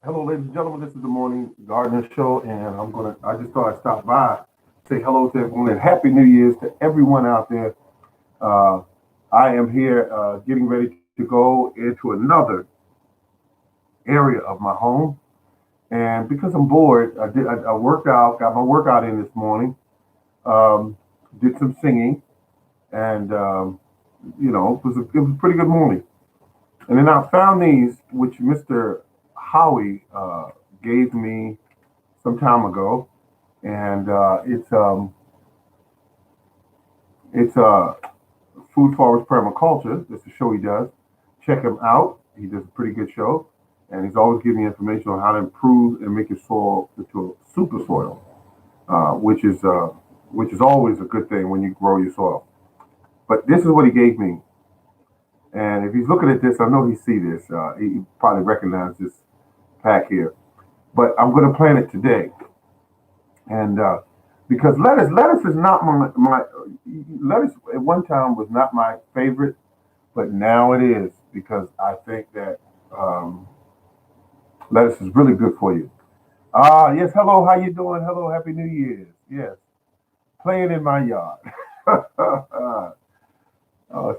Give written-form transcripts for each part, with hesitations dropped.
Hello, ladies and gentlemen. This is the Morning Gardener Show, and I just thought I'd stop by, say hello to everyone, and Happy New Year's to everyone out there. Uh, I am here getting ready to go into another area of my home, and because I'm bored, I worked out, got my workout in this morning, um, did some singing, and it was a pretty good morning. And then I found these, which Mr. Howie gave me some time ago, and it's Food Forest Permaculture. That's the show he does. Check him out. He does a pretty good show, and he's always giving you information on how to improve and make your soil into a super soil, uh, which is uh, which is always a good thing when you grow your soil. But this is what he gave me, and if he's looking at this, I know he see this. He probably recognizes this pack here. But I'm going to plant it today, and because lettuce is not my lettuce at one time was not my favorite, but now it is because I think that um, lettuce is really good for you. Yes. Hello, how you doing? Hello, Happy New Year's. Yes, playing in my yard.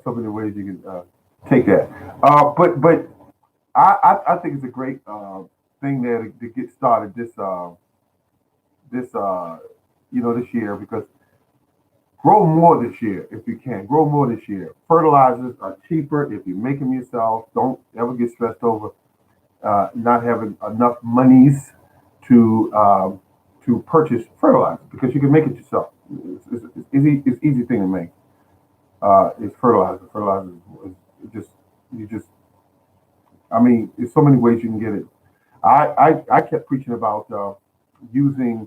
So many ways you can take that. But I think it's a great thing there to get started this this year because grow more this year if you can. Grow more this year. Fertilizers are cheaper if you make them yourself. Don't ever get stressed over not having enough monies to purchase fertilizer because you can make it yourself. It's easy thing to make. It's fertilizer. Fertilizer is just you just. I mean, there's so many ways you can get it. I kept preaching about using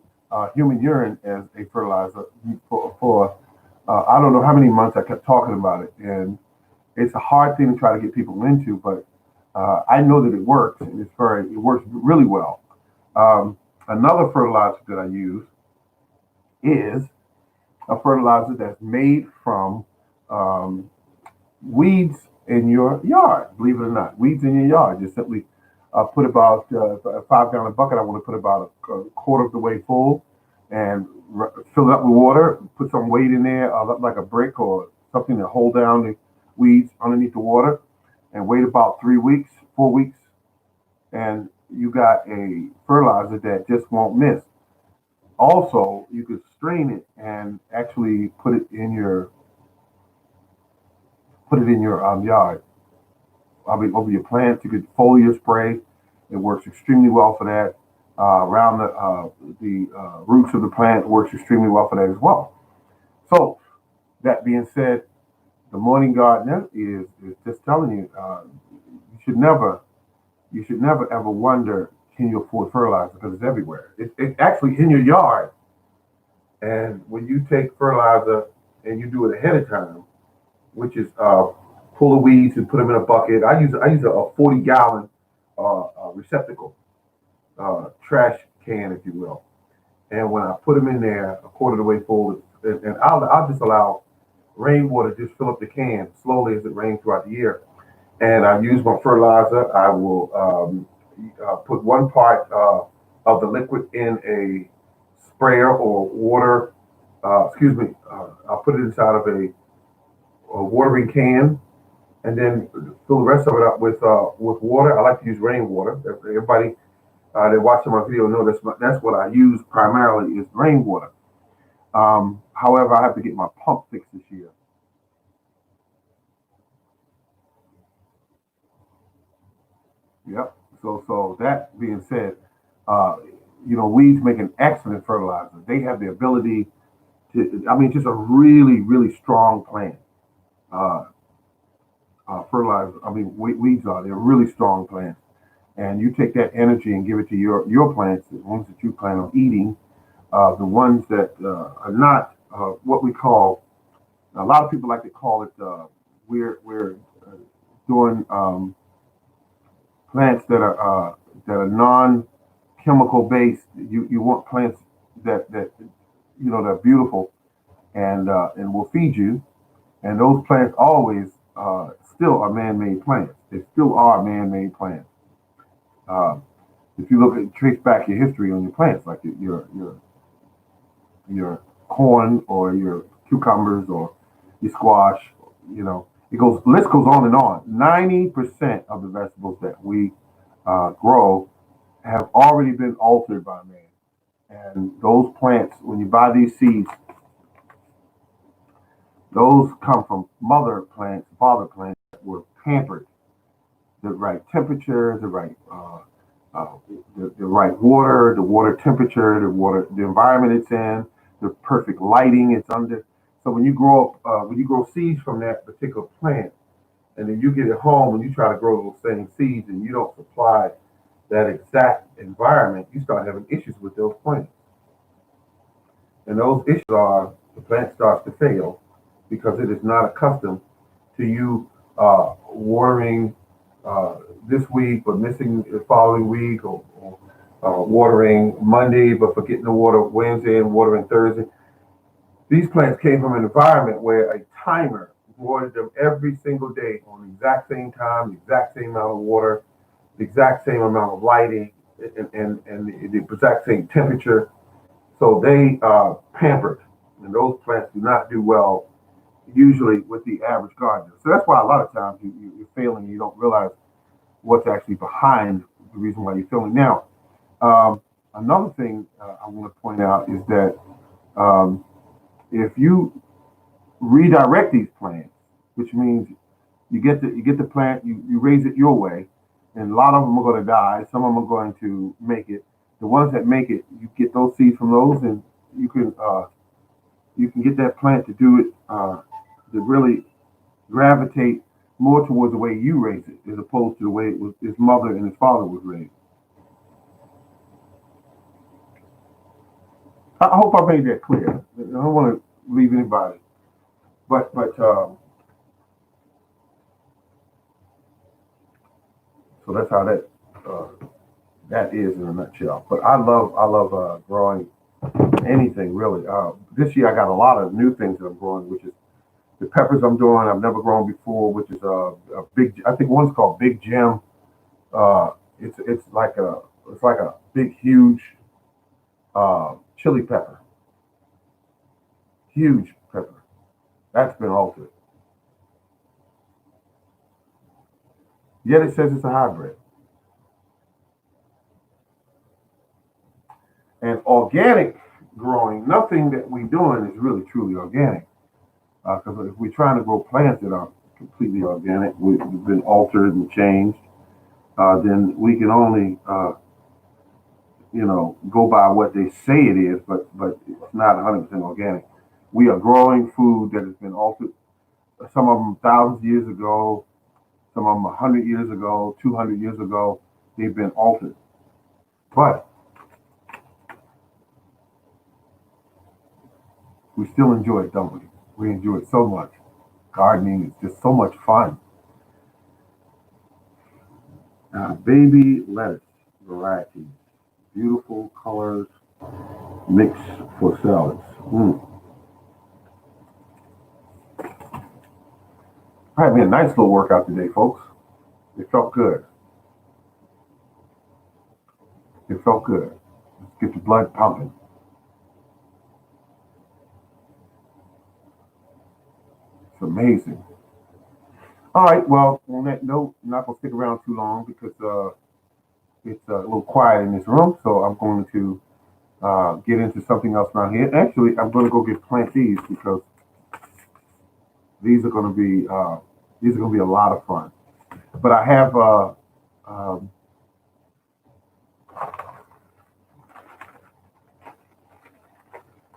human urine as a fertilizer for I don't know how many months I kept talking about it, and it's a hard thing to try to get people into, but I know that it works, and it works really well. Another fertilizer that I use is a fertilizer that's made from um, weeds in your yard. Believe it or not, weeds in your yard. Just simply put about a 5 gallon bucket. I want to put about a quarter of the way full, and fill it up with water. Put some weight in there, like a brick or something to hold down the weeds underneath the water, and wait about 3 weeks, 4 weeks, and you got a fertilizer that just won't miss. Also, you could strain it and actually put it in your yard. I mean, over your plants. You could foliar spray. It works extremely well for that. Around the roots of the plant, it works extremely well for that as well. So that being said, the morning gardener is just telling you you should never you should never ever wonder can you afford fertilizer because it's everywhere. It's actually in your yard, and when you take fertilizer and you do it ahead of time, which is pull the weeds and put them in a bucket. I use a 40 gallon receptacle, trash can, if you will. And when I put them in there, a quarter of the way full, and I'll just allow rainwater just fill up the can slowly as it rains throughout the year. And I use my fertilizer. I will put one part of the liquid in a sprayer or water. Excuse me. I'll put it inside of a watering can, and then fill the rest of it up with water. I like to use rainwater. Everybody that watches my video know that's what I use primarily is rainwater. However, I have to get my pump fixed this year. Yep. So that being said, uh, weeds make an excellent fertilizer. They have the ability to. I mean, just a really really strong plant. Uh, Fertilizer. I mean, weeds are. They're really strong plants, and you take that energy and give it to your plants, the ones that you plan on eating, the ones that are not what we call. A lot of people like to call it. We're doing plants that are non-chemical based. You want plants that that are beautiful and will feed you. And those plants always still are man-made plants. They still are man-made plants. Uh, If you look at trace back your history on your plants, like your corn or your cucumbers or your squash, it goes. List goes on and on. 90% of the vegetables that we grow have already been altered by man. And those plants, when you buy these seeds, those come from mother plants, father plants that were pampered, the right temperature, uh, the right water, the water temperature, the environment it's in, the perfect lighting it's under. So when you grow seeds from that particular plant, and then you get it home and you try to grow those same seeds, and you don't supply that exact environment, you start having issues with those plants. And those issues are the plant starts to fail because it is not accustomed to you watering this week but missing the following week, or watering Monday but forgetting to water Wednesday and watering Thursday. These plants came from an environment where a timer watered them every single day on the exact same time, the exact same amount of water, the exact same amount of lighting, and the exact same temperature. So they are pampered, and those plants do not do well usually with the average gardener. So that's why a lot of times you're failing. You don't realize what's actually behind the reason why you're failing. Now, another thing I want to point out is that um, if you redirect these plants, which means you get the plant, you raise it your way, and a lot of them are going to die. Some of them are going to make it. The ones that make it, you get those seeds from those, and you can uh, you can get that plant to do it to really gravitate more towards the way you raise it, as opposed to the way it was his mother and his father was raised. I hope I made that clear. I don't want to leave anybody, but so that's how uh, that is in a nutshell. But I love growing anything really. This year I got a lot of new things that I'm growing, which is the peppers I'm doing. I've never grown before, which is a big. I think one's called Big Jim. It's like a big huge chili pepper, huge pepper. That's been altered. Yet it says it's a hybrid. And organic growing, nothing that we're doing is really truly organic. Because if we're trying to grow plants that are completely organic, we've been altered and changed, then we can only, go by what they say it is, but it's not 100% organic. We are growing food that has been altered. Some of them thousands of years ago, some of them 100 years ago, 200 years ago. They've been altered, but we still enjoy it, don't we? We enjoy it so much. Gardening is just so much fun. Baby lettuce varieties, beautiful colors, mixed for salads. Had me a nice little workout today, folks. It felt good. It felt good. Let's get the blood pumping. It's amazing. All right. Well, on that note, I'm not gonna stick around too long because it's a little quiet in this room. So I'm going to get into something else around here. Actually, I'm going to go get plant these because these are going to be a lot of fun. But um,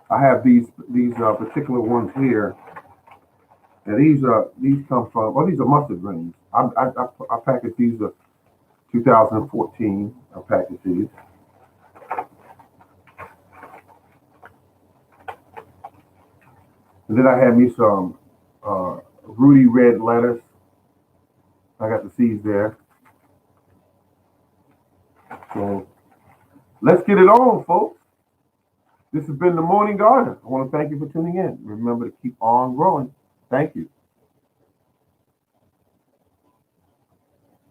I have these particular ones here, and these come from. Well, these are mustard greens. I packaged these 2014. I packaged these, and then I had me some Rudy red lettuce. I got the seeds there. So let's get it on, folks. This has been the Morning Garden. I want to thank you for tuning in. Remember to keep on growing. Thank you.